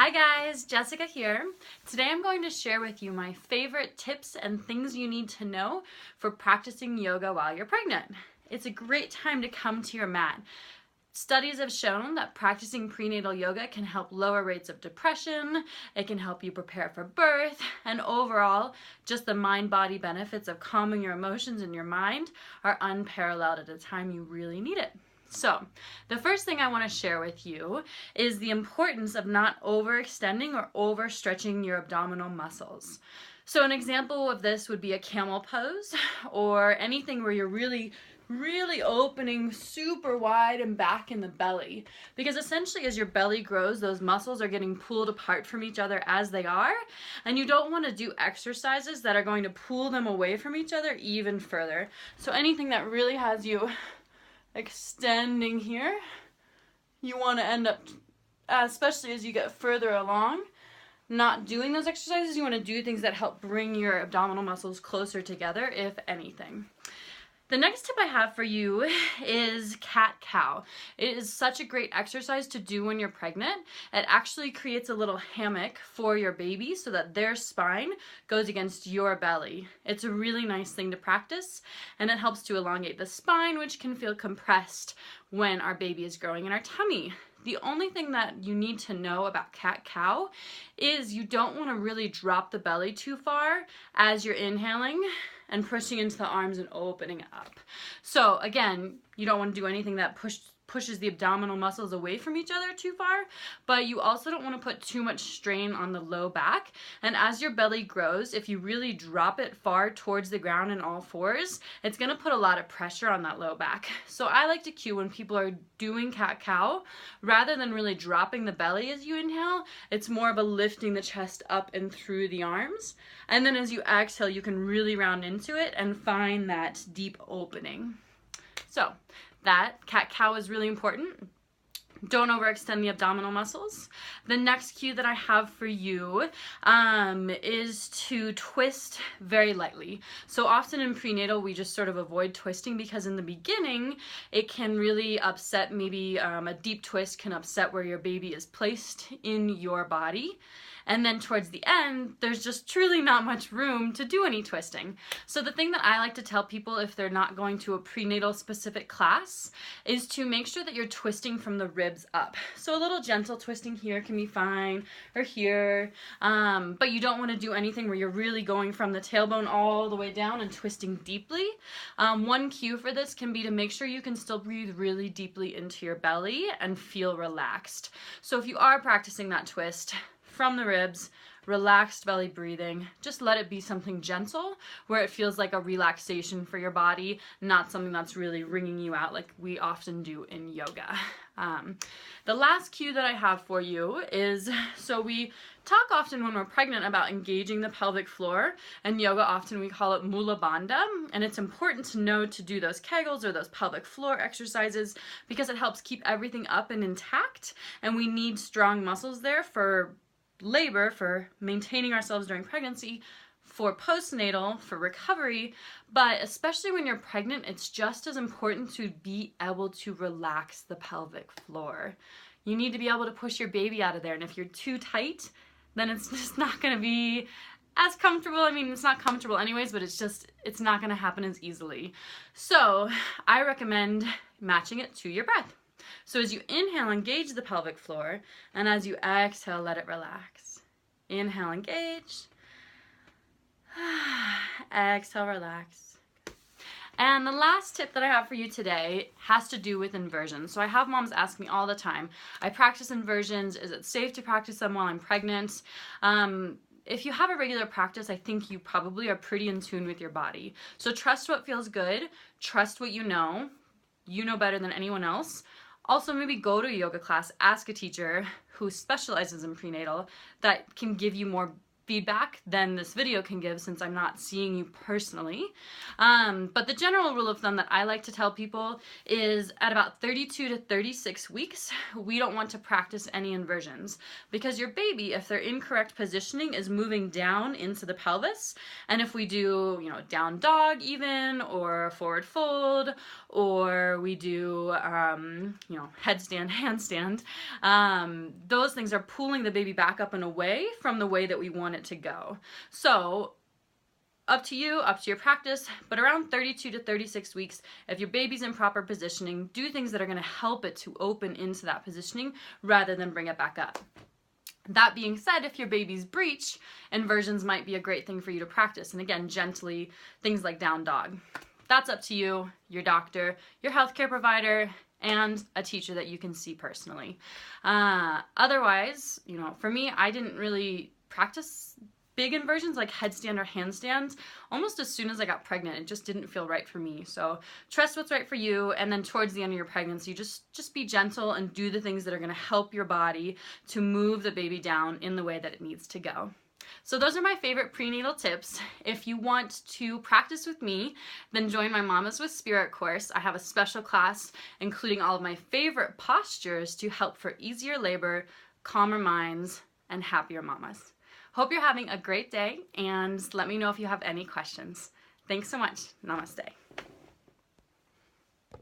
Hi guys, Jessica here. Today I'm going to share with you my favorite tips and things you need to know for practicing yoga while you're pregnant. It's a great time to come to your mat. Studies have shown that practicing prenatal yoga can help lower rates of depression, it can help you prepare for birth, and overall, just the mind-body benefits of calming your emotions in your mind are unparalleled at a time you really need it. So, the first thing I want to share with you is the importance of not overextending or overstretching your abdominal muscles. So an example of this would be a camel pose or anything where you're really opening super wide and back in the belly, because essentially as your belly grows, those muscles are getting pulled apart from each other as they are, and you don't want to do exercises that are going to pull them away from each other even further. So anything that really has you extending here, you want to end up, especially as you get further along, not doing those exercises. You want to do things that help bring your abdominal muscles closer together, if anything. The next tip I have for you is cat-cow. It is such a great exercise to do when you're pregnant. It actually creates a little hammock for your baby so that their spine goes against your belly. It's a really nice thing to practice, and it helps to elongate the spine, which can feel compressed when our baby is growing in our tummy. The only thing that you need to know about cat-cow is you don't want to really drop the belly too far as you're inhaling and pushing into the arms and opening up. So again, you don't want to do anything that pushes the abdominal muscles away from each other too far, but you also don't want to put too much strain on the low back. And as your belly grows, if you really drop it far towards the ground in all fours, it's going to put a lot of pressure on that low back. So I like to cue when people are doing cat-cow, rather than really dropping the belly as you inhale, it's more of a lifting the chest up and through the arms. And then as you exhale, you can really round into it and find that deep opening. So that cat-cow is really important. Don't overextend the abdominal muscles. The next cue that I have for you is to twist very lightly. So often in prenatal, we just sort of avoid twisting because in the beginning, it can really upset, maybe a deep twist can upset where your baby is placed in your body. And then towards the end, there's just truly not much room to do any twisting. So the thing that I like to tell people if they're not going to a prenatal specific class is to make sure that you're twisting from the ribs up. So a little gentle twisting here can be fine, or here, but you don't want to do anything where you're really going from the tailbone all the way down and twisting deeply. One cue for this can be to make sure you can still breathe really deeply into your belly and feel relaxed. So if you are practicing that twist, from the ribs, relaxed belly breathing, just let it be something gentle where it feels like a relaxation for your body, not something that's really wringing you out like we often do in yoga. The last cue that I have for you is, so we talk often when we're pregnant about engaging the pelvic floor, and yoga often we call it mula bandha, and it's important to know to do those kegels or those pelvic floor exercises because it helps keep everything up and intact, and we need strong muscles there for labor, for maintaining ourselves during pregnancy, for postnatal, for recovery, but especially when you're pregnant, it's just as important to be able to relax the pelvic floor. You need to be able to push your baby out of there, and if you're too tight, then it's just not going to be as comfortable. I mean, it's not comfortable anyways, but it's not going to happen as easily. So I recommend matching it to your breath. So as you inhale, engage the pelvic floor, and as you exhale, let it relax. Inhale, engage. Exhale, relax. And the last tip that I have for you today has to do with inversions. So I have moms ask me all the time, I practice inversions, is it safe to practice them while I'm pregnant? If you have a regular practice, I think you probably are pretty in tune with your body. So trust what feels good, trust what you know better than anyone else. Also, maybe go to a yoga class, ask a teacher who specializes in prenatal that can give you more feedback than this video can give since I'm not seeing you personally. But the general rule of thumb that I like to tell people is at about 32 to 36 weeks, we don't want to practice any inversions because your baby, if they're in correct positioning, is moving down into the pelvis. And if we do, down dog even, or forward fold, or we do, headstand, handstand, those things are pulling the baby back up and away from the way that we want it to go. So up to you, up to your practice, but around 32 to 36 weeks, if your baby's in proper positioning, do things that are going to help it to open into that positioning rather than bring it back up. That being said, if your baby's breech, inversions might be a great thing for you to practice. And again, gently, things like down dog. That's up to you, your doctor, your healthcare provider, and a teacher that you can see personally. Otherwise, for me, I didn't really practice big inversions like headstand or handstands almost as soon as I got pregnant. It just didn't feel right for me. So trust what's right for you, and then towards the end of your pregnancy, just be gentle and do the things that are going to help your body to move the baby down in the way that it needs to go. So those are my favorite prenatal tips. If you want to practice with me, then join my Mamas with Spirit course. I have a special class including all of my favorite postures to help for easier labor, calmer minds, and happier mamas. Hope you're having a great day, and let me know if you have any questions. Thanks so much. Namaste.